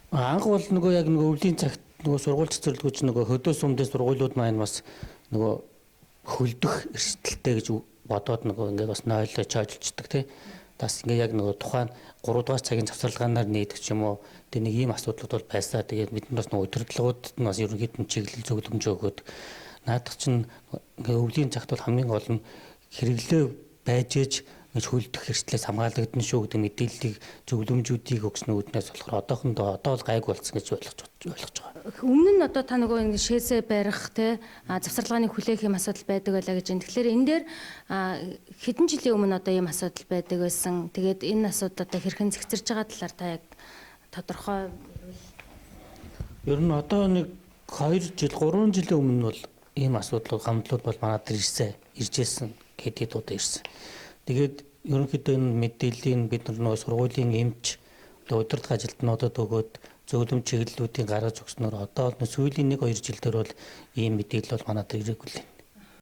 Анх бол нөгөө яг нөгөө өвлийн цагт нөгөө сургууль цэцэрлэгүүч нөгөө хөдөө сумдын сургуулиуд маань бас нөгөө хөлдөх эрсдэлтэй гэж бодоод нөгөө ингээд бас нойлоо чойжлцдаг тий. Бас ингээд яг нөгөө тухайн 3 дугаар цагийн завсарлагаанаар нийтгч юм уу. Тэгээ нэг ийм асуудлууд бол байсаа. Тэгээд бид нар бас нөгөө удирдлагуудад нь бас ерөнхийд нь чиглэл зөвлөмж өгөөд наадах чинь ингээд өвлийн цагт бол хамгийн гол нь хэрэглээ байж ээж гэж хөлдөх эрсдлээс хамгаалагдана шүү гэдэг мэдээллийг зөвлөмжүүдийг өгснө үүднээс болохоор одоо бол гайг болсон гэж ойлгож байгаа. Өмнө нь одоо та нөгөө ингэ шээсээ барих те завсарлагын хүлээх юм асуудал байдаг байлаа гэж байна. Тэгэхээр энэ дээр хэдэн жилийн өмнө одоо ийм асуудал байдаг байсан. Тэгээд энэ асуудал одоо хэрхэн зэгцэрж байгаа талаар та яг тодорхой ер нь одоо нэг 2 жил 3 жилийн өмнө бол ийм асуудал гамдлууд бол манад иржсэн хэдийд удаа ирсэн. Тэгээд ерөнхийдөө энэ мэдээллийг бид нар нөгөө сургуулийн эмч удирдах ажилтнуудад өгөөд зөвлөмж чиглэлүүдийн гаргаж өгснөөр одоо бол сүүлийн 1-2 жил дээр бол ийм мэдээлэл бол манад ирээгүй л.